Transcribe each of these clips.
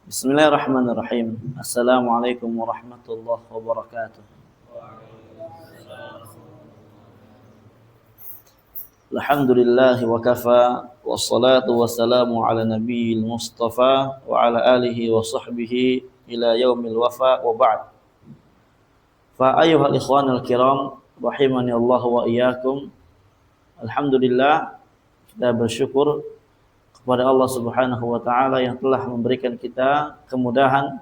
Bismillahirrahmanirrahim. Assalamualaikum warahmatullahi wabarakatuh. Alhamdulillah wa kafa, wassalatu wassalamu ala nabiyil mustafa wa ala alihi wa sahbihi ila yaumil wafa wa ba'd. Fa ayyuhal ikhwanul kiram, rahimani Allah wa iyyakum. Alhamdulillah, kita bersyukur kepada Allah Subhanahu wa taala yang telah memberikan kita kemudahan,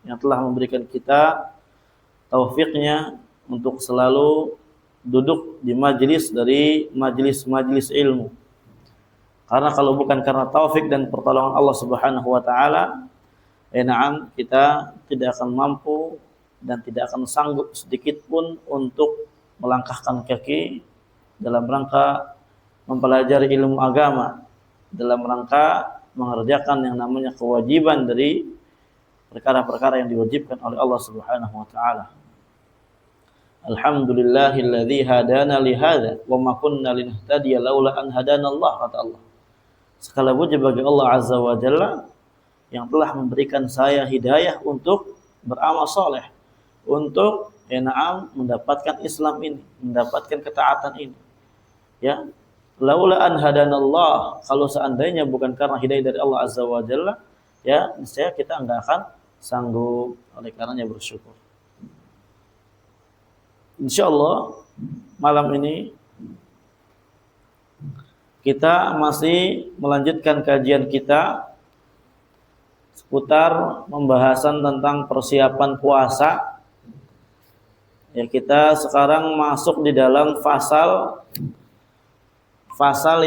yang telah memberikan kita taufiknya untuk selalu duduk di majelis dari majelis-majelis ilmu. Karena kalau bukan karena taufik dan pertolongan Allah Subhanahu wa taala, kita tidak akan mampu dan tidak akan sanggup sedikit pun untuk melangkahkan kaki dalam rangka mempelajari ilmu agama, dalam rangka mengerjakan yang namanya kewajiban dari perkara-perkara yang diwajibkan oleh Allah Subhanahu wa taala. Alhamdulillahilladzi hadana li hadza wa ma kunna linahtadiya laula an hadanallah, kata Allah. Segala puji bagi Allah Azza wa Jalla yang telah memberikan saya hidayah untuk beramal soleh, untuk mendapatkan Islam ini, mendapatkan ketaatan ini. Ya, laula an hadanallah, kalau seandainya bukan karena hidayah dari Allah Azza wa Jalla, ya niscaya kita enggak akan sanggup. Oleh karenanya bersyukur. Insyaallah malam ini kita masih melanjutkan kajian kita seputar pembahasan tentang persiapan puasa. Ya, kita sekarang masuk di dalam fasal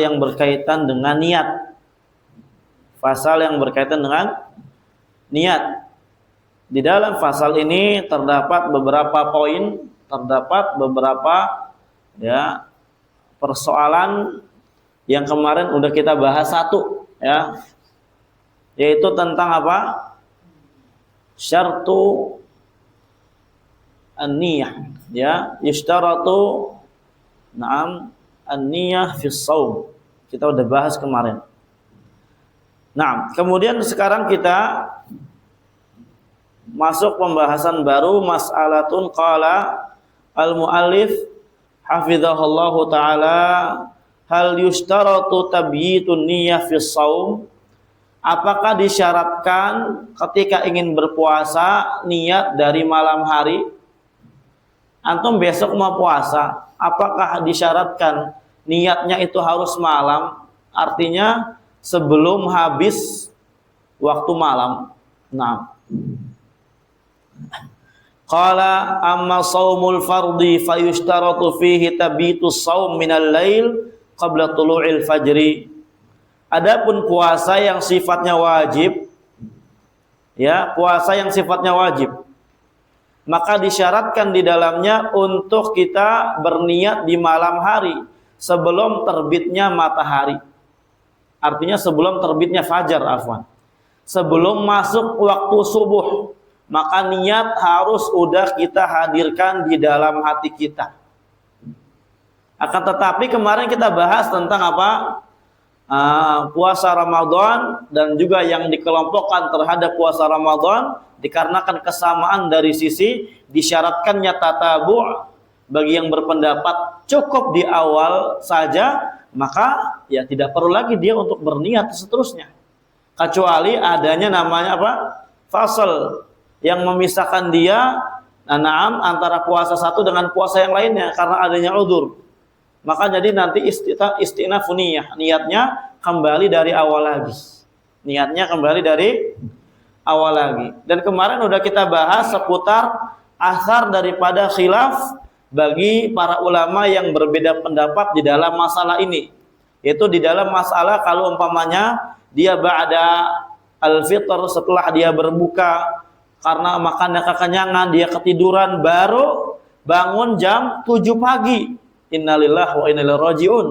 yang berkaitan dengan niat. Fasal yang berkaitan dengan niat. Di dalam fasal ini terdapat beberapa poin, terdapat beberapa persoalan yang kemarin udah kita bahas satu, ya. Yaitu tentang apa? Syartu an-niyah, ya. Yushtaratu an-niyah fi shaum. Kita udah bahas kemarin. Nah, kemudian sekarang kita masuk pembahasan baru, mas'alatun qala al-muallif hafizahullahu taala, hal yushtaratu tabyitun niyyah fi shaum? Apakah disyaratkan ketika ingin berpuasa niat dari malam hari? Antum besok mau puasa, apakah disyaratkan niatnya itu harus malam? Artinya sebelum habis waktu malam. Nah, qala amma shaumul fardhi fayushtaratu fihi tabitus shaum minal lail qabla tulu'il fajri. Adapun puasa yang sifatnya wajib, ya, puasa yang sifatnya wajib, maka disyaratkan di dalamnya untuk kita berniat di malam hari sebelum terbitnya matahari. Artinya sebelum terbitnya fajar, sebelum masuk waktu subuh, maka niat harus udah kita hadirkan di dalam hati kita. Akan tetapi kemarin kita bahas tentang apa? Puasa Ramadan dan juga yang dikelompokkan terhadap puasa Ramadan dikarenakan kesamaan dari sisi disyaratkannya tatabu'. Bagi yang berpendapat cukup di awal saja, maka ya tidak perlu lagi dia untuk berniat seterusnya, kecuali adanya namanya apa? Fasal yang memisahkan dia antara puasa satu dengan puasa yang lainnya karena adanya udzur. Maka jadi nanti istinafun niyah, niatnya kembali dari awal lagi. Niatnya kembali dari awal lagi. Dan kemarin udah kita bahas seputar asar daripada khilaf bagi para ulama yang berbeda pendapat di dalam masalah ini. Yaitu di dalam masalah kalau umpamanya dia ba'da al-fitr, setelah dia berbuka karena makannya kekenyangan, dia ketiduran, baru bangun jam 7 pagi. Innalillahi wa inna ilaihi raji'un.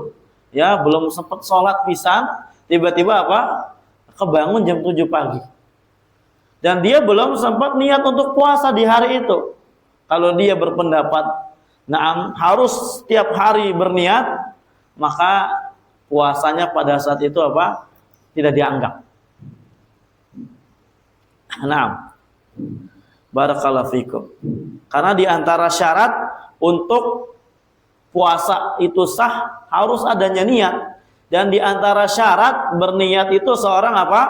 Ya, belum sempat sholat pisan, tiba-tiba apa? Kebangun jam 7 pagi. Dan dia belum sempat niat untuk puasa di hari itu. Kalau dia berpendapat harus setiap hari berniat, maka puasanya pada saat itu apa? Tidak dianggap. Nah, barakallahu fikum. Karena di antara syarat untuk puasa itu sah harus adanya niat, dan di antara syarat berniat itu seorang apa?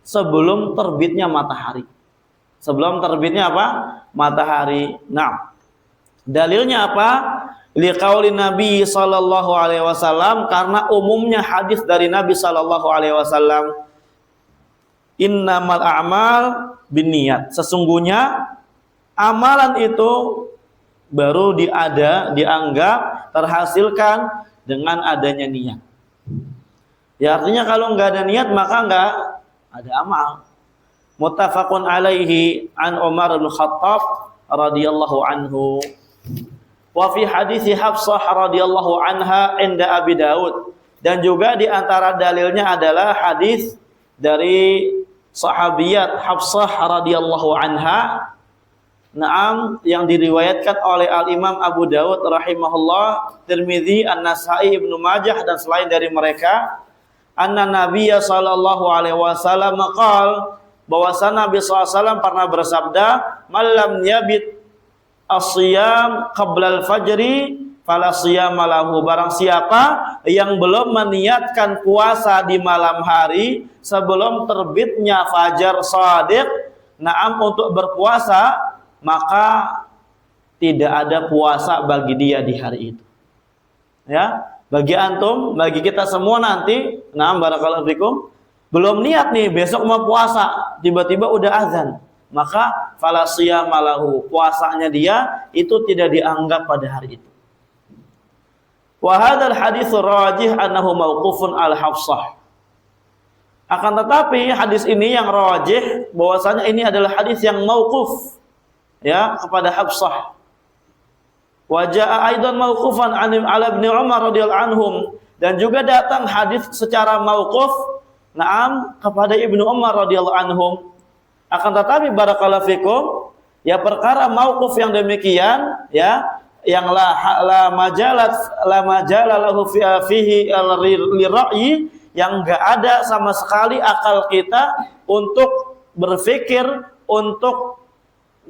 Sebelum terbitnya matahari. Sebelum terbitnya apa? Matahari. Nah, dalilnya apa? Liqauli Nabi sallallahu alaihi wasallam, karena umumnya hadis dari Nabi sallallahu alaihi wasallam, innamal a'mal binniyat. Sesungguhnya amalan itu baru dianggap terhasilkan dengan adanya niat. Ya, artinya kalau enggak ada niat maka enggak ada amal. Muttafaqun alaihi an Umar bin Khattab radhiyallahu anhu. Wa fi hadis Hafsah radhiyallahu anha inda Abi Daud. Dan juga di antara dalilnya adalah hadis dari sahabiyat Hafsah radhiyallahu anha, naam, yang diriwayatkan oleh Al-Imam Abu Daud rahimahullah, Tirmidzi, An-Nasa'i, Ibnu Majah dan selain dari mereka, anna Nabiyya sallallahu alaihi wasallam qaal, bahwasanya Nabi sallallahu alaihi wasallam pernah bersabda, "Malam yabit as-siyam qabla al-fajri fala siyama lahu." Barang siapa yang belum meniatkan puasa di malam hari sebelum terbitnya fajar shadiq, naam, untuk berpuasa, maka tidak ada puasa bagi dia di hari itu. Ya, bagi antum, bagi kita semua nanti, naam, barakallahu fikum, belum niat nih besok mau puasa, tiba-tiba udah azan, maka fala siyama lahu, puasanya dia itu tidak dianggap pada hari itu. Wa hadzal hadits rajih annahu mauqufun al Hafsah. Akan tetapi hadis ini yang rajih bahwasanya ini adalah hadis yang mauquf, ya, kepada Hafsah. Wa jaa aidan mauqufan an Ibnu Umar radhiyallahu anhum, dan juga datang hadis secara mauquf, naam, kepada Ibnu Umar radhiyallahu anhum. Akan tetapi barakallahu fikum, ya, perkara mauquf yang demikian, ya, yang la majala lahu fihi lira'yi, yang enggak ada sama sekali akal kita untuk berpikir, untuk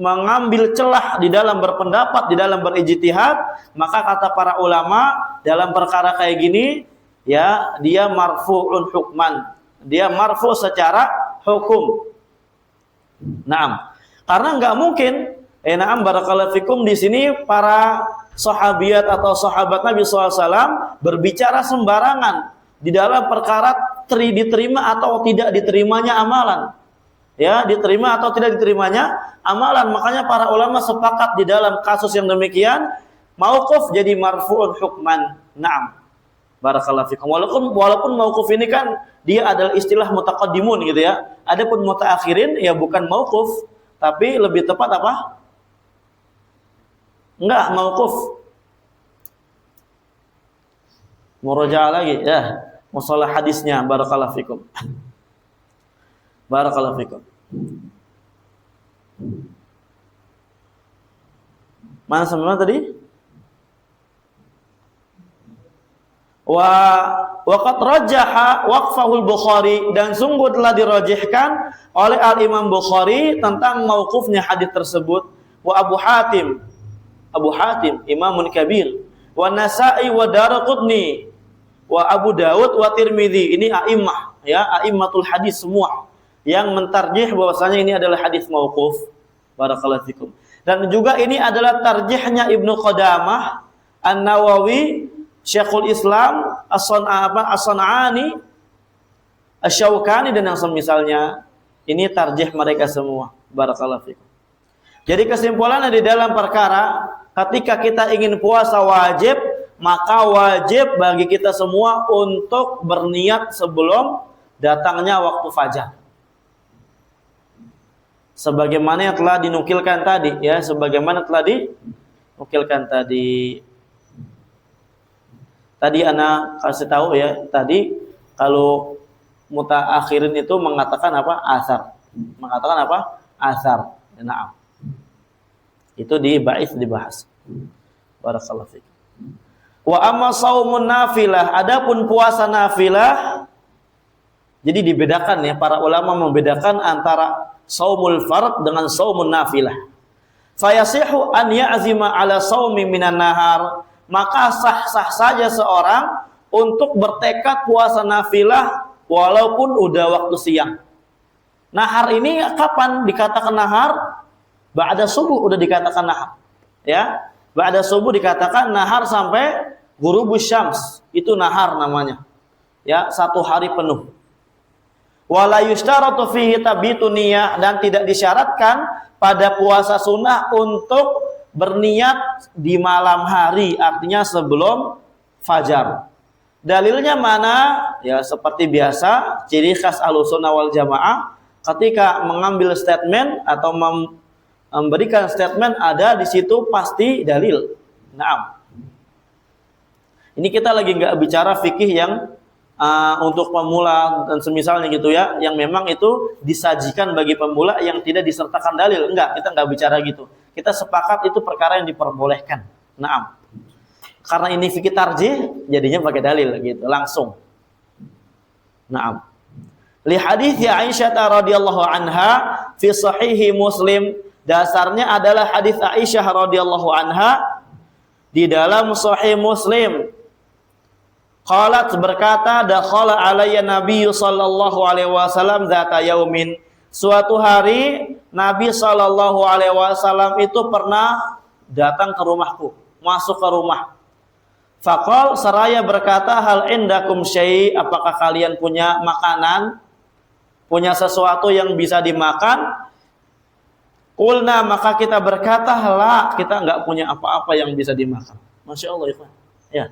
mengambil celah di dalam berpendapat, di dalam berijtihad, maka kata para ulama dalam perkara kayak gini, ya, dia marfu'un hukman, dia marfu secara hukum. Naam, karena enggak mungkin, naam, barakallahu fikum, di sini para sahabiat atau sahabat Nabi SAW berbicara sembarangan di dalam perkara diterima atau tidak diterimanya amalan. Ya, diterima atau tidak diterimanya amalan. Makanya para ulama sepakat di dalam kasus yang demikian, mauquf jadi marfu'un hukman. Naam, barakallahu fikum. Walaupun mauquf ini kan dia adalah istilah mutaqaddimun gitu ya. Adapun mutaakhirin ya bukan mauquf, tapi lebih tepat apa? Enggak, mauquf. Murajaah lagi ya, musalah hadisnya, barakallahu fikum. Barakallahu fikum. Mana sampai tadi? Waqad rajjaha waqfahul Bukhari, dan sungguh telah dirajihkan oleh Al-Imam Bukhari tentang mauqufnya hadis tersebut. Wa Abu Hatim Imamun Kabir, wa Nasa'i wa Daraqutni, wa Abu Daud wa Tirmidzi. Ini a'immah, ya, a'immatul hadis semua yang mentarjih bahwasanya ini adalah hadis mauquf. Barakallahu fikum. Dan juga ini adalah tarjihnya Ibnu Qudamah, An-Nawawi, Syekhul Islam, As-San'ani, Asy-Syaukani dan yang semisalnya. Ini tarjih mereka semua. Barakallahu fikum. Jadi kesimpulannya di dalam perkara ketika kita ingin puasa wajib, maka wajib bagi kita semua untuk berniat sebelum datangnya waktu fajar. Sebagaimana yang telah dinukilkan tadi, ya, sebagaimana telah dinukilkan tadi. Tadi ana kasih tahu ya, tadi kalau mutaakhirin itu mengatakan apa? Asar. Mengatakan apa? Asar. Nah, itu dibahas. Barakallahu fiik. Wa amma shaumun nafilah, adapun puasa nafilah, jadi dibedakan ya, para ulama membedakan antara saumul fard dengan saumun nafilah. Fayasihu an ya'zima ala saumi minan nahar, maka sah-sah saja seorang untuk bertekad puasa nafilah walaupun udah waktu siang. Nahar ini kapan dikatakan nahar? Ba'da subuh udah dikatakan nahar. Ya, ba'da subuh dikatakan nahar sampai ghurubus syams, itu nahar namanya. Ya, 1 hari penuh. Wala yushtaratu fihi tabitu niyah, dan tidak disyaratkan pada puasa sunnah untuk berniat di malam hari, artinya sebelum fajar. Dalilnya mana? Ya seperti biasa, ciri khas Ahlussunnah wal Jamaah ketika mengambil statement atau memberikan statement ada di situ pasti dalil. Naam. Ini kita lagi nggak bicara fikih yang untuk pemula dan semisalnya gitu ya, yang memang itu disajikan bagi pemula yang tidak disertakan dalil. Enggak, kita enggak bicara gitu. Kita sepakat itu perkara yang diperbolehkan. Naam. Karena ini fikih tarjih, jadinya pakai dalil gitu, langsung. Naam. Li hadits Aisyah radhiyallahu anha fi sahihi Muslim, dasarnya adalah hadis Aisyah radhiyallahu anha di dalam sahih Muslim. Qalat berkata, dakhala alayya Nabi sallallahu alaihi wasallam dzata yaumin. Suatu hari Nabi sallallahu alaihi wasallam itu pernah datang ke rumahku, masuk ke rumah. Faqal, seraya berkata, hal indakum syai', apakah kalian punya makanan? Punya sesuatu yang bisa dimakan? Qulna, maka kita berkata, la, kita enggak punya apa-apa yang bisa dimakan. Masya Allah, ya.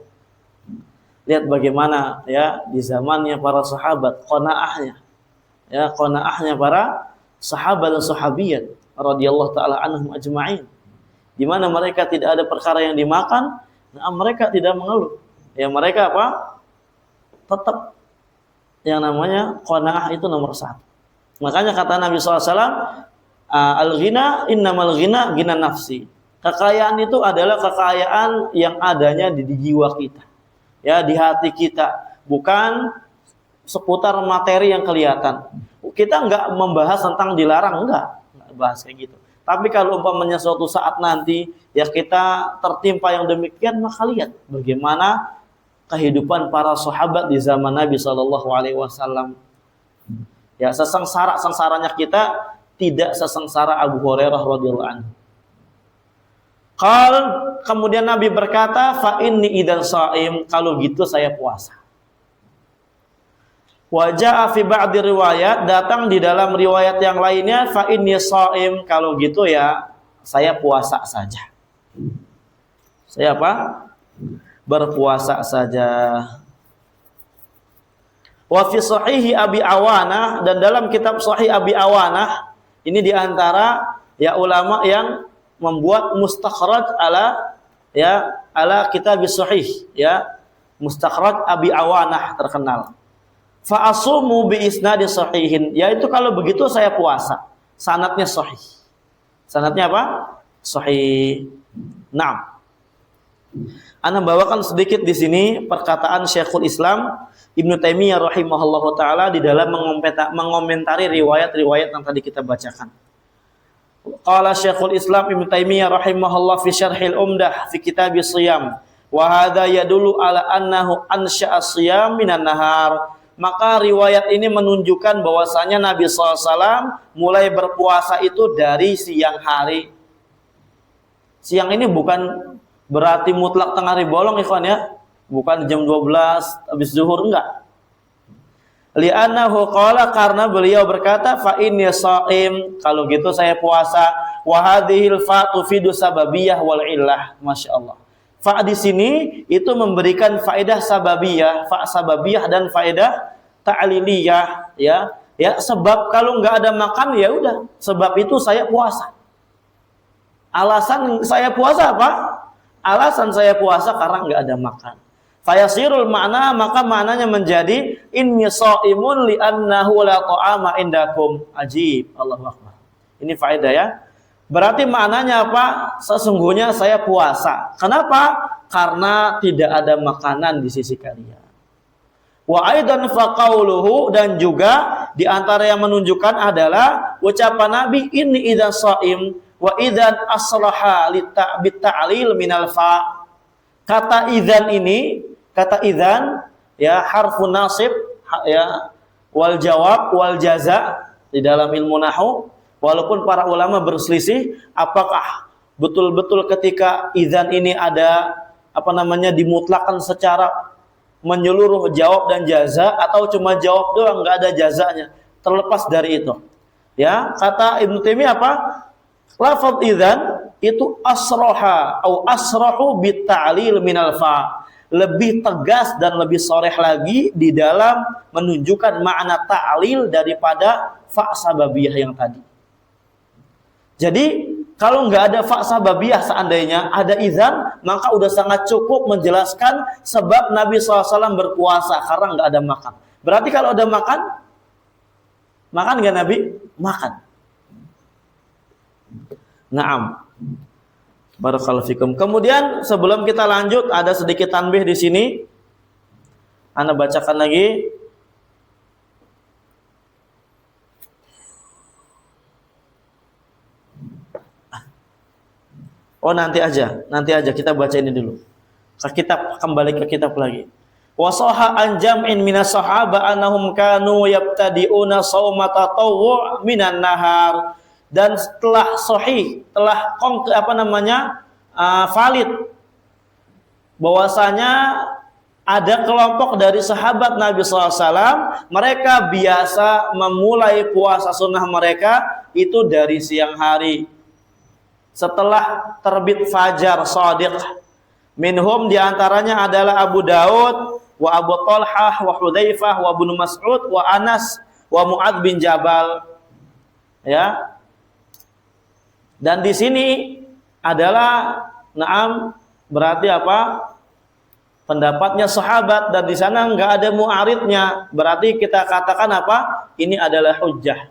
Lihat bagaimana ya di zamannya para sahabat, qanaahnya. Ya, qanaahnya para sahabat dan sahabiyat radhiyallahu taala anhum ajma'in. Di mana mereka tidak ada perkara yang dimakan, nah mereka tidak mengeluh. Ya, mereka apa? Tetap yang namanya qanaah itu nomor 1. Makanya kata Nabi SAW, al-ghina innamal ghina ghina nafsi. Kekayaan itu adalah kekayaan yang adanya di jiwa kita. Ya, di hati kita, bukan seputar materi yang kelihatan. Kita enggak membahas tentang dilarang, enggak bahas kayak gitu. Tapi kalau umpamanya suatu saat nanti ya kita tertimpa yang demikian, maka lihat bagaimana kehidupan para sahabat di zaman Nabi sallallahu alaihi wasallam. Ya, sengsara-sengsaranya kita tidak sesengsara Abu Hurairah radhiyallahu anhu. Kemudian Nabi berkata, fa inni idan shaim, kalau gitu saya puasa. Wa jaa fi ba'di riwayat, datang di dalam riwayat yang lainnya, fa inni shaim, kalau gitu ya saya puasa saja. Saya apa? Berpuasa saja. Wa fi sahihi Abi Awanah, dan dalam kitab Sahih Abi Awanah, ini diantara ya ulama yang membuat mustakhraj ala kitab sahih, ya, mustakhraj Abi Awanah terkenal. Fa asumu bi isnadi sahihin, yaitu kalau begitu saya puasa, sanadnya sahih. Sanadnya apa? Sahih. Nah, ana bawakan sedikit di sini perkataan Syekhul Islam Ibnu Taimiyah rahimahullahu taala di dalam mengomentari riwayat-riwayat yang tadi kita bacakan. Qala Syekhul Islam Ibnu Taimiyah rahimahullah fi Syarhil Umdah fi Kitabis Shiyam, wa hadza yadullu ala annahu ansha'a shiyam minan nahar. Maka riwayat ini menunjukkan bahwasanya Nabi SAW mulai berpuasa itu dari siang hari. Siang ini bukan berarti mutlak tengah hari bolong, ikhwan ya. Bukan jam 12 habis zuhur, enggak. Li'annahu qala, karena beliau berkata, fa inni shaim, kalau gitu saya puasa. Wa hadhil fa tufidu sababiyah wal illah. Masyaallah. Fa di sini itu memberikan faedah sababiyah, fa sababiyah dan faedah ta'liliyah, ya. Ya, sebab kalau enggak ada makan ya udah, sebab itu saya puasa. Alasan saya puasa apa? Alasan saya puasa karena enggak ada makan. Fayasirul makna, maka maknanya menjadi inni shaimun li'annahu la ta'ama indakum. Ajib, Allahu akbar. Ini faedah ya. Berarti maknanya apa? Sesungguhnya saya puasa. Kenapa? Karena tidak ada makanan di sisi kalian. Wa aidan faqauluhu, dan juga di antara yang menunjukkan adalah ucapan Nabi ini idzan shaim wa idzan aslaha bit ta'lil minal fa. Kata idzan ini, kata idzan ya harfun nasib ya wal jawab wal jaza di dalam ilmu nahwu, walaupun para ulama berselisih apakah betul-betul ketika idzan ini ada dimutlakkan secara menyeluruh jawab dan jaza atau cuma jawab doang nggak ada jazanya. Terlepas dari itu ya, kata Ibnu Taimiyah apa, lafaz idzan itu asroha atau asrohu bit ta'lil minal fa, lebih tegas dan lebih soreh lagi di dalam menunjukkan makna ta'lil daripada fa sababiyah yang tadi. Jadi kalau nggak ada fa sababiyah, seandainya ada idzan, maka udah sangat cukup menjelaskan sebab Nabi SAW berpuasa karena nggak ada makan. Berarti kalau ada makan nggak Nabi? Makan. Naam. Barakallahu fikum. Kemudian sebelum kita lanjut, ada sedikit tanbih di sini. Ana bacakan lagi. Oh nanti aja kita baca ini dulu. Kembali ke kitab lagi. Wa sahha an jam'in minas sahaba annahum kanu yabtadi'una shauma tatawwu' minan nahar. Dan telah sahih, valid bahwasanya ada kelompok dari sahabat Nabi SAW, mereka biasa memulai puasa sunnah mereka itu dari siang hari setelah terbit fajar shadiq. Minhum diantaranya adalah Abu Daud, wa Abu Talhah, wa Hudzaifah, wa Ibnu Mas'ud, wa Anas, wa Mu'adz bin Jabal. Ya. Dan di sini adalah berarti apa? Pendapatnya sahabat, dan di sana enggak ada mu'aridnya. Berarti kita katakan apa? Ini adalah hujjah.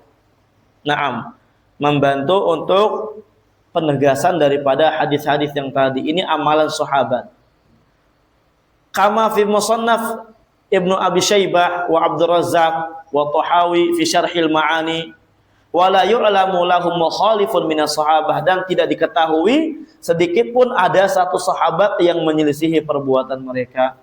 Membantu untuk penegasan daripada hadis-hadis yang tadi. Ini amalan sahabat. Kama fi musannaf Ibnu Abi Syaibah wa Abdul Razzaq wa Tahawi fi Syarhil Ma'ani wa la yu'lamu lahum mukhalifun minas sahabah, dan tidak diketahui sedikit pun ada satu sahabat yang menyelisihi perbuatan mereka.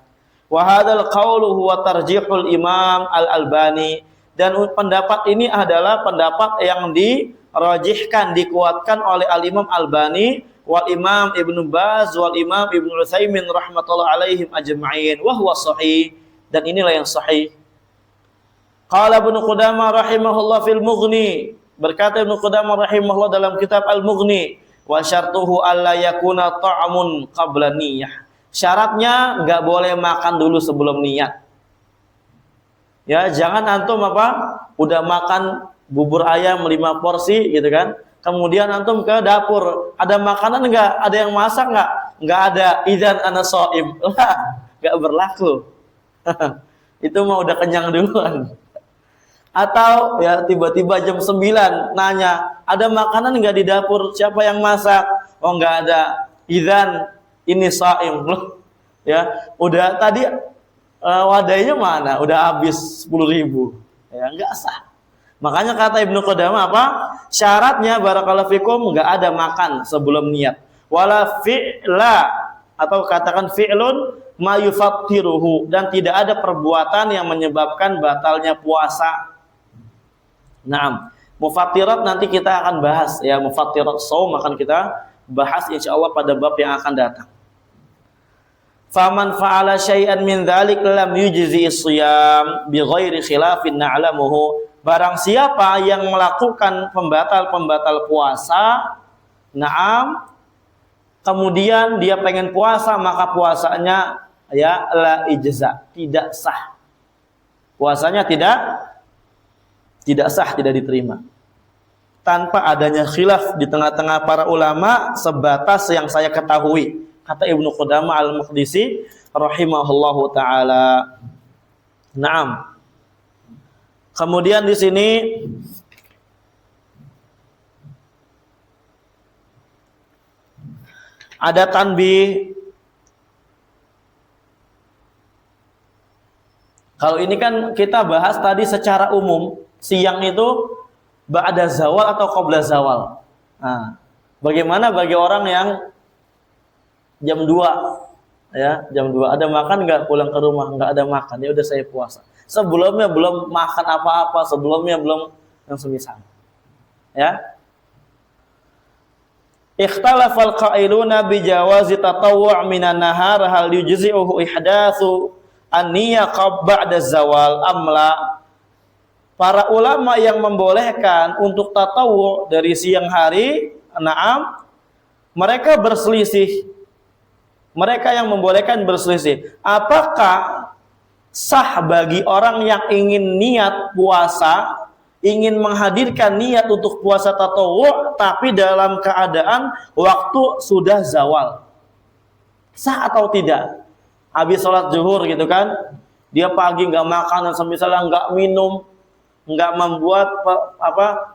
Wa hadzal qaulu huwa tarjihul Imam Al-Albani, dan pendapat ini adalah pendapat yang dirajihkan, dikuatkan oleh Al-Imam Albani wal Imam Ibnu Baz wal Imam Ibnu Utsaimin rahmatullahi alaihim ajma'in, wa huwa sahih, dan inilah yang sahih. Qala Ibnu Qudamah rahimahullah fil Mughni, berkata Ibnu Qudamah rahimahullah dalam kitab Al-Mughni, wa syartuhu alla yakuna ta'amun qabla niyah. Syaratnya enggak boleh makan dulu sebelum niat. Ya, jangan antum udah makan bubur ayam 5 porsi gitu kan. Kemudian antum ke dapur, ada makanan enggak? Ada yang masak enggak? Enggak ada. Idzan ana shaim. Enggak berlaku. Itu mah udah kenyang duluan. Atau ya tiba-tiba jam 9 nanya, ada makanan enggak di dapur? Siapa yang masak? Oh enggak ada. Idzan ini shaim. Ya, udah tadi wadahnya mana? Udah habis 10.000. Ya enggak sah. Makanya kata Ibnu Qudamah syaratnya barakallahu fikum enggak ada makan sebelum niat. Wala fi'la, atau katakan fi'lun ma yufattiruhu, dan tidak ada perbuatan yang menyebabkan batalnya puasa. Mufattirat nanti kita akan bahas ya, mufattirat shaum akan kita bahas insyaallah pada bab yang akan datang. Faman fa'ala syai'an min dzalik lam yujzi as-shiyam bi ghairi khilafin na'lamuhu. Barang siapa yang melakukan pembatal-pembatal puasa, kemudian dia pengen puasa, maka puasanya ya la ijza, tidak sah. Puasanya tidak sah, tidak diterima. Tanpa adanya khilaf di tengah-tengah para ulama sebatas yang saya ketahui. Kata Ibnu Qudamah Al-Maqdisi rahimahullahu taala. Kemudian di sini ada tanbih. Kalau ini kan kita bahas tadi secara umum, siang itu ba'da zawal atau qabla zawal. Nah, bagaimana bagi orang yang jam 2 ya, jam 2 ada makan nggak, pulang ke rumah nggak ada makan, ya udah saya puasa. Sebelumnya belum makan apa-apa, sebelumnya belum yang semisal. Ya. Ikhtalafal qailuna bi jawazi tatawwu' minan nahar hal yujzi'uhu ihdatsu an-niyya ba'da zawal amla. Para ulama yang membolehkan untuk tatawwu' dari siang hari, na'am, mereka berselisih. Mereka yang membolehkan berselisih. Apakah sah bagi orang yang ingin niat puasa, ingin menghadirkan niat untuk puasa tatawwu' tapi dalam keadaan waktu sudah zawal? Sah atau tidak? Habis sholat zuhur gitu kan, dia pagi nggak makan dan semisalnya nggak minum, nggak membuat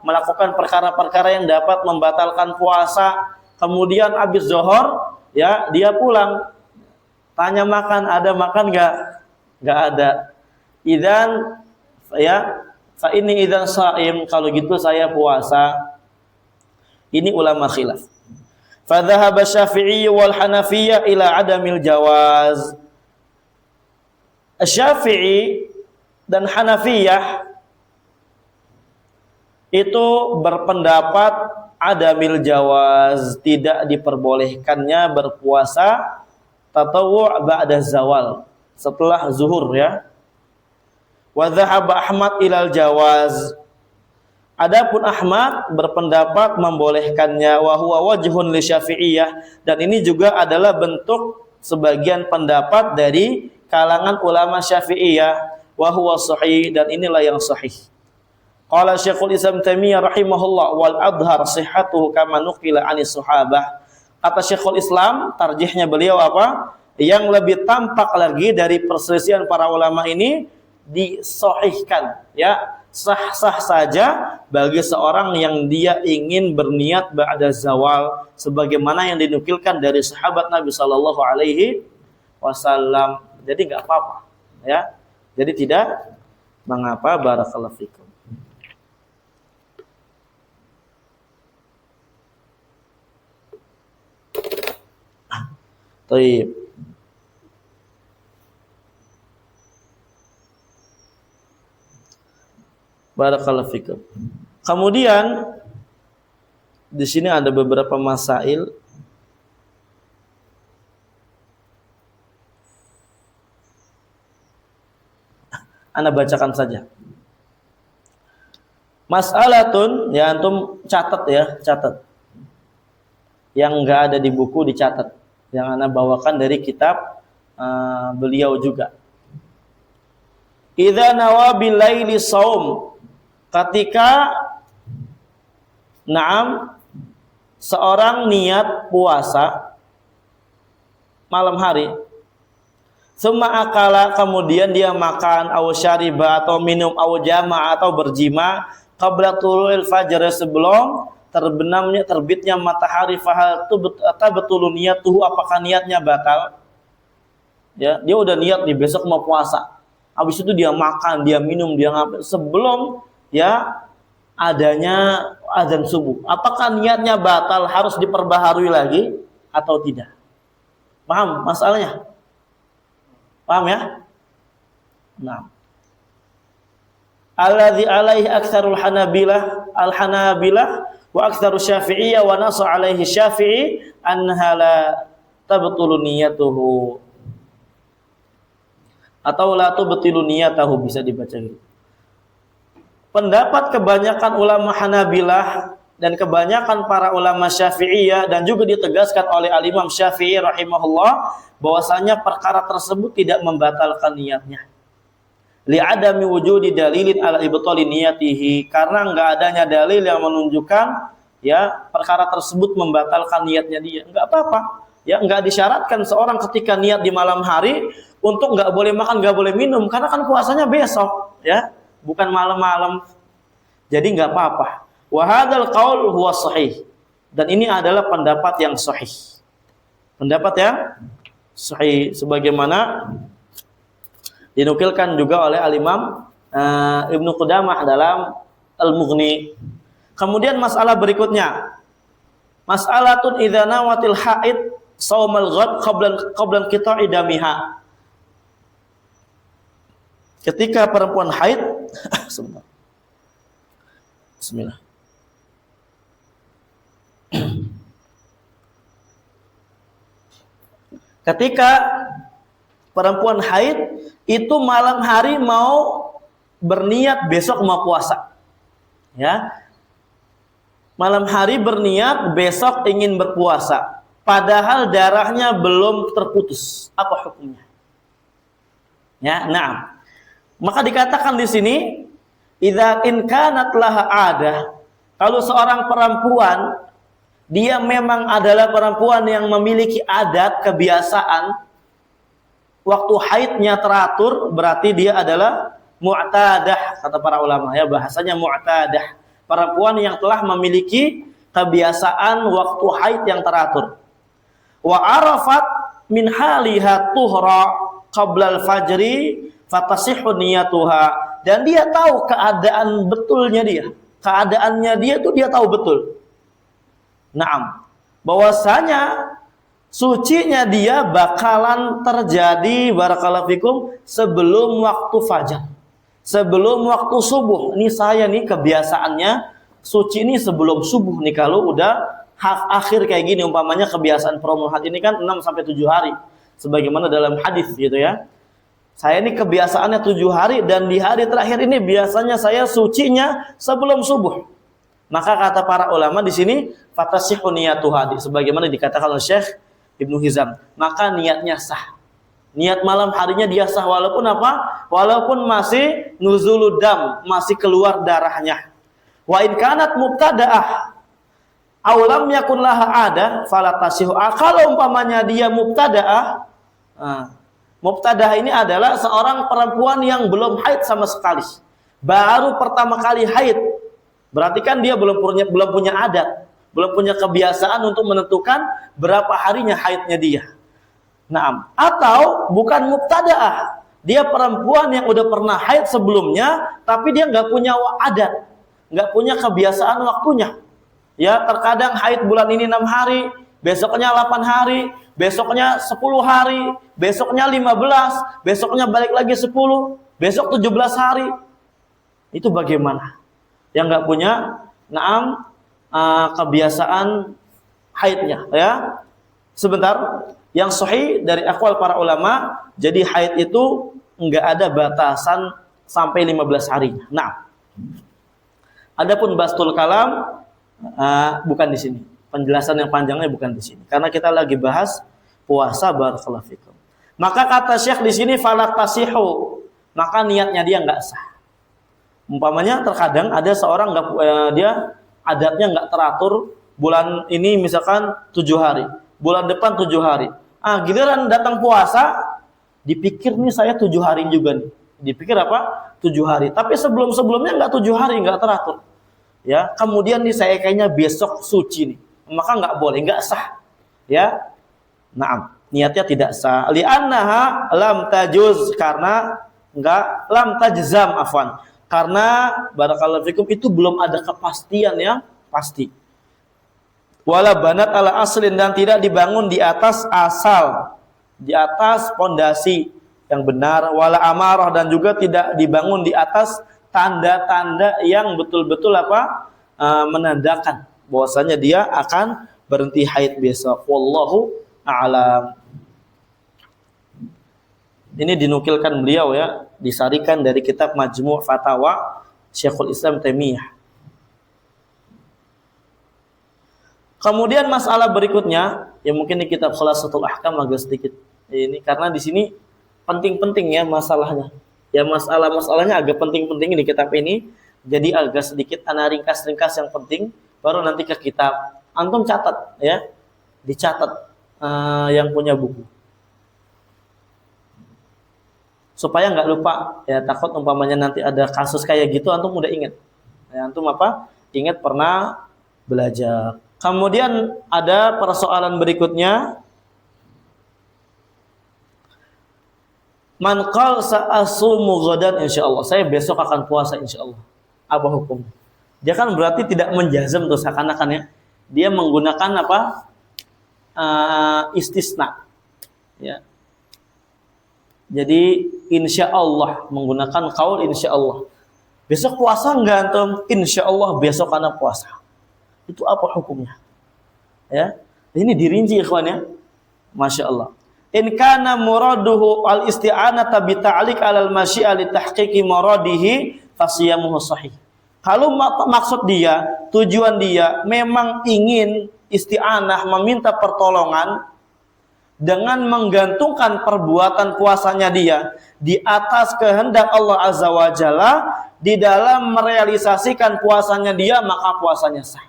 melakukan perkara-perkara yang dapat membatalkan puasa. Kemudian habis zuhur, ya dia pulang, tanya makan, ada makan nggak ada. Idan ya fa ini idan shaim, kalau gitu saya puasa. Ini ulama khilaf. Fa dhahaba Syafi'i wal Hanafiyah ila adamil jawaz. Syafi'i dan Hanafiyah itu berpendapat adamil jawaz, tidak diperbolehkannya berpuasa tatawwu' ba'da zawal, setelah zuhur ya. Wa dhahaba Ahmad ilal jawaz. Adapun Ahmad berpendapat membolehkannya, wa huwa wajhun li Syafi'iyah, dan ini juga adalah bentuk sebagian pendapat dari kalangan ulama Syafi'iyah, wa huwa sahih, dan inilah yang sahih. Qala Syekhul Islam Taimiyah rahimahullah wal adhar sihhatuhu kama nuqila anis sahabah. Kata Syekhul Islam, tarjihnya beliau apa? Yang lebih tampak lagi dari perselisihan para ulama ini disahihkan, ya, sah-sah saja bagi seorang yang dia ingin berniat ba'da zawal, sebagaimana yang dinukilkan dari sahabat Nabi sallallahu alaihi wasallam. Jadi enggak apa-apa, ya. Jadi tidak mengapa. Barakallahu fikum. Baik. Barakallahu fikum. Kemudian di sini ada beberapa masail. Anda bacakan saja. Mas'alatun, ya antum catat ya, catat. Yang enggak ada di buku dicatat. Yang Anda bawakan dari kitab beliau juga. Idza nawa bil laili shaum, ketika seorang niat puasa malam hari, summa akala, kemudian dia makan, aw syariba, atau minum, aw jama', atau berjima, qabla tulu'il fajr, sebelum terbitnya matahari, fahal tabtulu niyatuhu, apakah niatnya batal? Ya, dia udah niat nih besok mau puasa. Habis itu dia makan, dia minum, dia ngapain sebelum ya adanya azan subuh. Apakah niatnya batal, harus diperbaharui lagi atau tidak? Paham masalahnya? Paham ya? Nah. Alladzi alaihi aktsarul hanabilah, al-hanabilah wa aktsarus syafi'iyah, wa nasa alaihi syafi'i anha la tabtulu niyatuhu. Atau la tubtilu niyatahu, bisa dibaca gitu. Pendapat kebanyakan ulama Hanabilah dan kebanyakan para ulama Syafi'iyah, dan juga ditegaskan oleh al-Imam Syafi'i rahimahullah, bahwasanya perkara tersebut tidak membatalkan niatnya. Li'adami wujudi dalilin ala ibtali niyatihi, karena enggak adanya dalil yang menunjukkan ya perkara tersebut membatalkan niatnya dia. Enggak apa-apa. Ya, enggak disyaratkan seorang ketika niat di malam hari untuk enggak boleh makan, enggak boleh minum, karena kan puasanya besok, ya, bukan malam-malam. Jadi enggak apa-apa. Wa hadzal qaul huwa sahih. Dan ini adalah pendapat yang sahih. Pendapat yang sahih sebagaimana Dinukilkan juga oleh Al-Imam Ibnu Qudamah dalam Al-Mughni. Kemudian masalah berikutnya, mas'alatun idza nawatil haid shaumal ghad qablan qita'i damiha. Ketika perempuan haid sebentar. Bismillah. Ketika perempuan haid itu malam hari mau berniat besok mau puasa. Ya. Malam hari berniat besok ingin berpuasa, padahal darahnya belum terputus. Apa hukumnya? Ya, na'am. Maka dikatakan di sini, idza in kanat laha adah, kalau seorang perempuan dia memang adalah perempuan yang memiliki adat kebiasaan, waktu haidnya teratur, berarti dia adalah mu'tadah, kata para ulama ya, bahasanya mu'tadah, perempuan yang telah memiliki kebiasaan waktu haid yang teratur. Wa arafat min haliha tuhra qabla al-fajri fatasihhu niyatuha, dan dia tahu keadaan betulnya dia. Keadaannya dia itu dia tahu betul. Naam. Bahwasanya sucinya dia bakalan terjadi barakallahu fikum sebelum waktu fajar. Sebelum waktu subuh. Ini saya nih kebiasaannya suci ini sebelum subuh nih, kalau udah akhir kayak gini, umpamanya kebiasaan perempuan haid ini kan 6 sampai 7 hari sebagaimana dalam hadis gitu ya. Saya ini kebiasaannya 7 hari dan di hari terakhir ini biasanya saya sucinya sebelum subuh. Maka kata para ulama di sini fatasihhu niyatuha, sebagaimana dikatakan oleh Syekh Ibnu Hizam, maka niatnya sah. Niat malam harinya dia sah walaupun apa? Walaupun masih nuzulud dam, masih keluar darahnya. Wa in kanat mubtadaah aw lam yakun laha ada fala tasihhu. Kalau umpamanya dia mubtadaah, mubtadaah ini adalah seorang perempuan yang belum haid sama sekali. Baru pertama kali haid. Berarti kan dia belum punya adat, belum punya kebiasaan untuk menentukan berapa harinya haidnya dia. Naam. Atau bukan mubtadaah, dia perempuan yang udah pernah haid sebelumnya, tapi dia nggak punya adat, nggak punya kebiasaan waktunya. Ya, terkadang haid bulan ini 6 hari, besoknya 8 hari, besoknya 10 hari, besoknya 15, besoknya balik lagi 10, besok 17 hari. Itu bagaimana? Yang nggak punya kebiasaan haidnya, ya. Sebentar, yang sahih dari aqwal para ulama, jadi haid itu nggak ada batasan sampai 15 hari. Nah, adapun bastul kalam bukan di sini. Penjelasan yang panjangnya bukan di sini. Karena kita lagi bahas puasa barakallahu fikum. Maka kata Syekh di sini falat tasihhu, maka niatnya dia nggak sah. Umpamanya terkadang ada seorang dia adatnya nggak teratur, bulan ini misalkan 7 hari, bulan depan 7 hari. Giliran datang puasa, dipikir nih saya 7 hari juga nih. Dipikir apa? 7 hari. Tapi sebelumnya nggak 7 hari, nggak teratur. Ya, kemudian nih saya kayaknya besok suci nih. Maka nggak boleh, nggak sah. Ya. Naam, niatnya tidak sah. Li'annaha lam tajuz, karena nggak lam tajzam afwan. Karena barakallahu fikum itu belum ada kepastian yang pasti. Wala banat ala aslin, dan tidak dibangun di atas asal, di atas pondasi yang benar. Wala amarah, dan juga tidak dibangun di atas tanda-tanda yang betul-betul menandakan bahwasanya dia akan berhenti haid besok. Wallahu a'lam. Ini dinukilkan beliau ya, disarikan dari kitab Majmu' Fatawa Syekhul Islam Taimiyah. Kemudian masalah berikutnya, yang mungkin di kitab Khulasatul Ahkam agak sedikit ini, karena di sini penting-penting ya masalahnya. Ya masalahnya agak penting-penting di kitab ini, jadi agak sedikit ringkas-ringkas yang penting, baru nanti ke kitab. Antum catat ya, dicatat yang punya buku. Supaya nggak lupa ya, takut umpamanya nanti ada kasus kayak gitu antum udah ingat ya, antum ingat pernah belajar. Kemudian ada persoalan berikutnya, Man qala sa'asumu ghadan insyaallah. Saya besok akan puasa insyaallah. Apa hukum? Dia kan berarti tidak menjazam tuh seakan-akan ya. Dia menggunakan apa? Istisna. Ya. Jadi insyaallah menggunakan qaul insyaallah. Besok puasa enggak antum? Insyaallah besok ana puasa. Itu apa hukumnya? Ya. Ini dirinci ikhwan ya. Masya Allah. In kana muraduhu al-isti'anata bi ta'liq 'alal masyi'a li tahqiqi muradihi fasiyamuhu sahih. Kalau maksud dia, tujuan dia memang ingin isti'anah meminta pertolongan dengan menggantungkan perbuatan puasanya dia di atas kehendak Allah Azza wa Jalla di dalam merealisasikan puasanya dia, maka puasanya sah.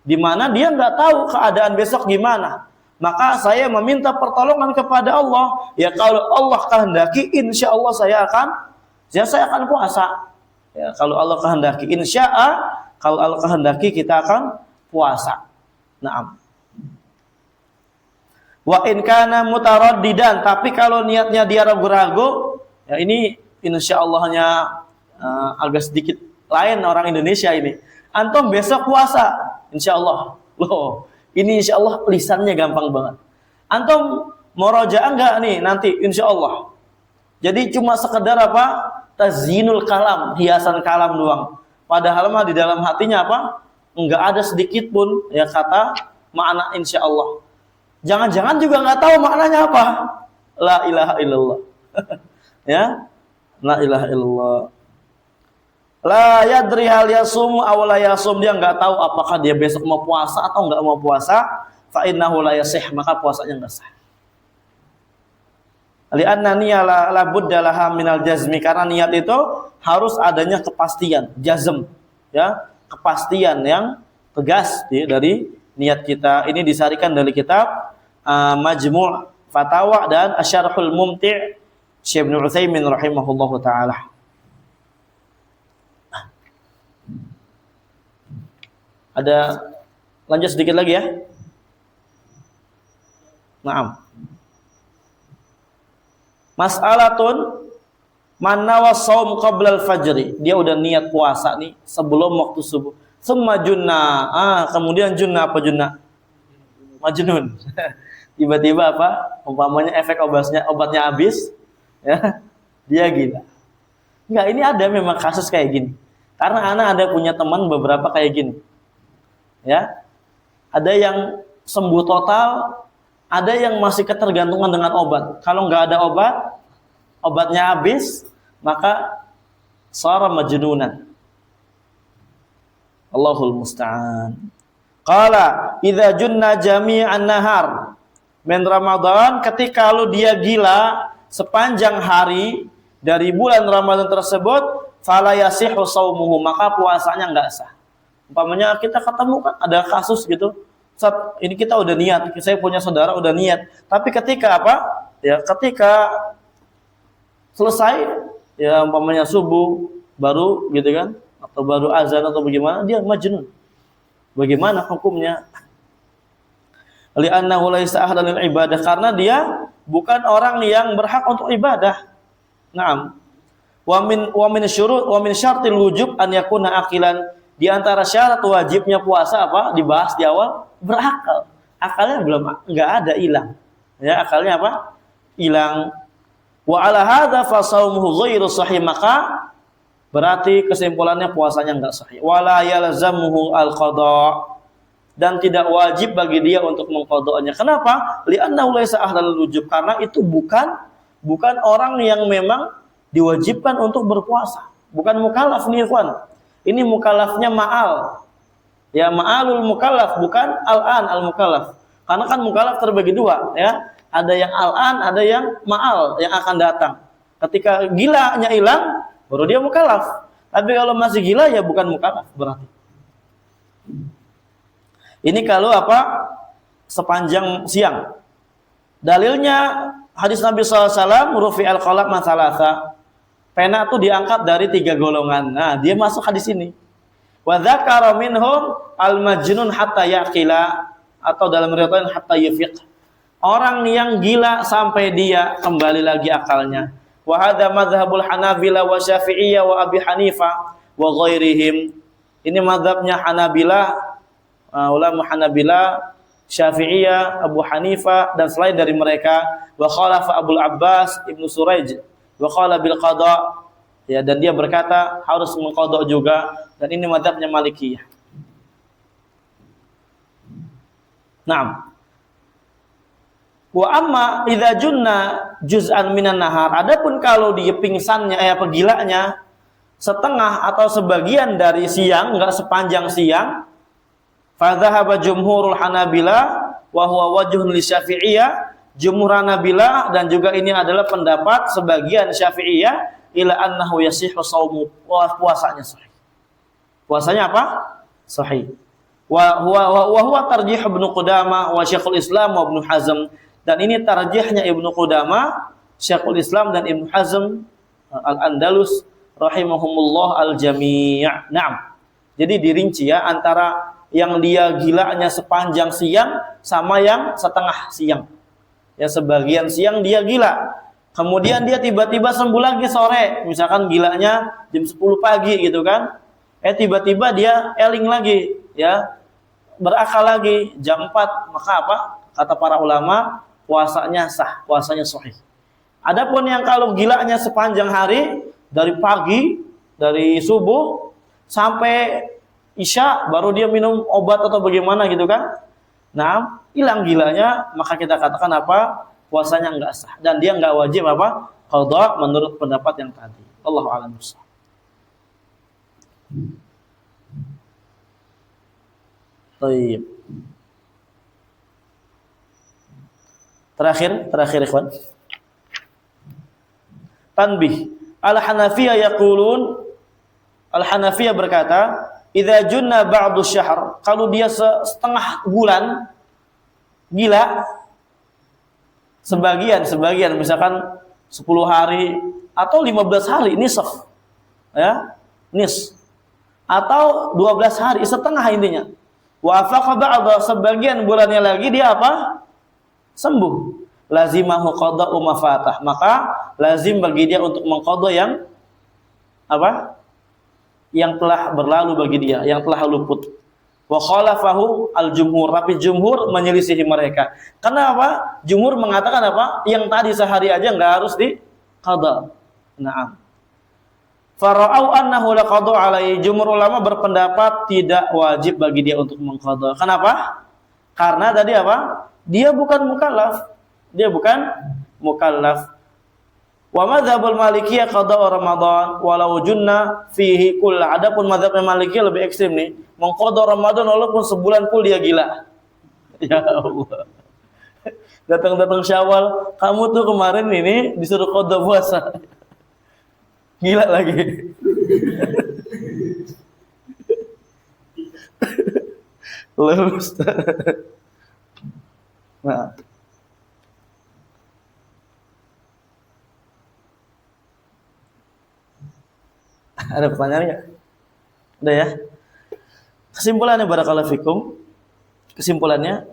Di mana dia nggak tahu keadaan besok gimana. Maka saya meminta pertolongan kepada Allah. Ya kalau Allah kehendaki, insya Allah saya akan puasa. Ya, kalau Allah kehendaki, kalau Allah kehendaki kita akan puasa. Naam. Wa in kana mutaraddidan, tapi kalau niatnya dia ragu-ragu, ya ini insya Allahnya agak sedikit lain orang Indonesia ini. Antum besok puasa, insya Allah. Loh. Ini insya Allah lisannya gampang banget. Antum mau rojaah enggak nih nanti insya Allah. Jadi cuma sekedar apa? Tazyinul kalam, hiasan kalam doang. Padahal mah di dalam hatinya apa? Enggak ada sedikit pun ya kata makna insya Allah. Jangan-jangan juga enggak tahu maknanya apa. La ilaha illallah. Ya, la ilaha illallah. La yadri hal yasum aw la yasum, dia enggak tahu apakah dia besok mau puasa atau enggak mau puasa, fa innahu la yasih, maka puasanya enggak sah. Li'anna niyya la budda laha minal jazmi, karena niat itu harus adanya kepastian, jazm, ya, kepastian yang tegas ya, dari niat kita. Ini disarikan dari kitab Majmu' Fatawa dan Asyarhul Mumti' Syekh Ibnu Utsaimin rahimahullahu taala. Ada lanjut sedikit lagi ya. Naam. Mas'alatun man nawa shaum qabla al-fajr. Dia udah niat puasa nih sebelum waktu subuh. Summa junna. Kemudian junna apa junna? Majnun. Tiba-tiba apa? Umpamanya efek obatnya habis, ya. Dia gila. Enggak, ini ada memang kasus kayak gini. Karena anak ada punya teman beberapa kayak gini. Ya, ada yang sembuh total, ada yang masih ketergantungan dengan obat. Kalau nggak ada obat, obatnya habis, maka sara majnunan. Allahul musta'an. Qala idza junna jami'an nahar min Ramadan, ketika kalau dia gila sepanjang hari dari bulan Ramadan tersebut, fala yasihu shaumuhu, maka puasanya nggak sah. Umpamanya kita ketemu kan ada kasus gitu, saat ini kita udah niat, saya punya saudara udah niat, tapi ketika apa? Ya ketika selesai, ya umpamanya subuh baru gitu kan, atau baru azan atau bagaimana, dia majnun. Bagaimana hukumnya? Li'annahu laisa ahlan lil ibadah, karena dia bukan orang yang berhak untuk ibadah. Naam. Wa min syartil wujub an yakuna aqilan. Di antara syarat wajibnya puasa apa? Dibahas di awal, berakal. Akalnya enggak ada, hilang. Ya, akalnya apa? Hilang. Wa ala hadza fa shaumuhu ghairu sahih, maka berarti kesimpulannya puasanya enggak sahih. Wala yalzamuhu al-qada, dan tidak wajib bagi dia untuk mengqadanya. Kenapa? Li'annahu laisa ahlan wujub, karena itu bukan orang yang memang diwajibkan untuk berpuasa. Bukan mukallaf nih, ikhwan. Ini mukallafnya ma'al. Ya, ma'alul mukallaf, bukan al-an al-mukallaf. Karena kan mukallaf terbagi dua, ya. Ada yang al-an, ada yang ma'al yang akan datang. Ketika gilanya hilang, baru dia mukallaf. Tapi kalau masih gila ya bukan mukallaf berarti. Ini kalau apa? Sepanjang siang. Dalilnya hadis Nabi SAW, rufi'al qalam mathalatha. Pena itu diangkat dari 3 golongan. Nah, dia masuk hadis ini. Wa dzakara minhum al-majnun hatta yaqila, atau dalam riwayat hatta yafiq. orang yang gila sampai dia kembali lagi akalnya. Wa hadza madzhabul Hanabila wa Syafi'iyah wa Abi Hanifah wa ghairihim. Ini mazhabnya Hanabilah, ulama Hanabilah, Syafi'iyah, Abu Hanifah dan selain dari mereka. Wa khalafa Abul Abbas Ibnu Suraij wa qala bil qada. Ya, dan dia berkata harus mengqada juga, dan ini mazhabnya Malikiyah. Naam. Wa amma idza junna juz'an minan nahar. Adapun kalau dia pingsannya gilanya setengah atau sebagian dari siang, enggak sepanjang siang, fa dzahaba jumhurul Hanabilah wa huwa wajhun li Syafi'iyah. Jumhur Hanabilah dan juga ini adalah pendapat sebagian Syafi'iyah ila annahu yasihhu shaumu, puasanya sahih. Puasanya apa? Sahih. Wa huwa tarjih Ibnu Qudamah wa Syekhul Islam wa Ibnu Hazm, dan ini tarjihnya Ibnu Qudamah, Syekhul Islam dan Ibnu Hazm Al-Andalus rahimahumullah al-jami'. Naam. Jadi dirinci ya antara yang dia gilanya sepanjang siang sama yang setengah siang. Ya, sebagian siang dia gila. Kemudian dia tiba-tiba sembuh lagi sore, misalkan gilanya jam 10 pagi gitu kan. Tiba-tiba dia eling lagi, ya. Berakal lagi jam 4, maka apa? Kata para ulama, puasanya sah, puasanya sahih. Adapun yang kalau gilanya sepanjang hari, dari pagi, dari subuh sampai Isya baru dia minum obat atau bagaimana gitu kan. Nah, hilang gilanya, maka kita katakan apa? Puasanya enggak sah dan dia enggak wajib apa? Qadha menurut pendapat yang tadi. Allahu a'lam bishawab. Baik. Terakhir ikhwan. Tanbih. Al-Hanafiyah yaqulun, Al-Hanafiyah berkata, idza junna ba'du syahr, kalau dia setengah bulan gila, sebagian misalkan 10 hari atau 15 hari nisf, ya, atau 12 hari setengah intinya. Wa afaqa ba'da, sebagian bulannya lagi dia apa? Sembuh. Lazimahu qada'u ma fatah, maka lazim bagi dia untuk mengqadha yang apa? Yang telah berlalu bagi dia, yang telah luput. Wa khalafahu al-jumhur, tapi jumhur menyelisihi mereka. Karena apa? Jumhur mengatakan apa? Yang tadi sehari aja enggak harus di qada. Naam. Fara'au annahu la qada alaihi. Jumhur ulama berpendapat tidak wajib bagi dia untuk mengqada. Kenapa? Karena tadi apa? Dia bukan mukallaf. Wa madzhabul Malikiyah qada Ramadan walau junna fihi kull. Adapun madzhab Malikiyah lebih ekstrem nih, mengqada Ramadan walaupun sebulan full dia gila. Ya Allah. Datang Syawal, kamu tuh kemarin ini disuruh qada puasa. Gila lagi. Lulus. Nah. Ada pertanyaan enggak? Ada ya? Kesimpulannya barakallahu fikum. Kesimpulannya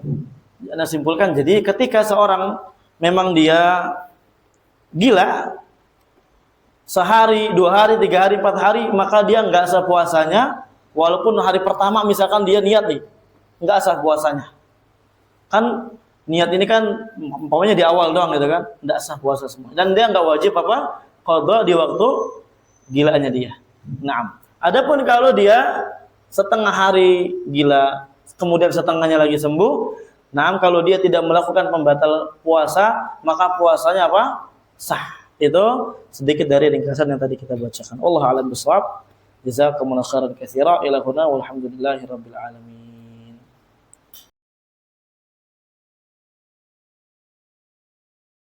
Anda simpulkan, jadi ketika seorang memang dia gila sehari, 2 hari, 3 hari, 4 hari, maka dia enggak sah puasanya walaupun hari pertama misalkan dia niat nih, enggak sah puasanya. Kan niat ini kan umpamanya di awal doang gitu kan, enggak sah puasa semua. Dan dia enggak wajib apa? Qadha di waktu gilanya dia. Naam. Adapun kalau dia setengah hari gila, kemudian setengahnya lagi sembuh, naam, kalau dia tidak melakukan pembatal puasa, maka puasanya apa? Sah. Itu sedikit dari ringkasan yang tadi kita bacakan. Wallahu a'lam bishawab. Jazakumullahu khairan katsira. Ila huna walhamdulillahirabbil alamin.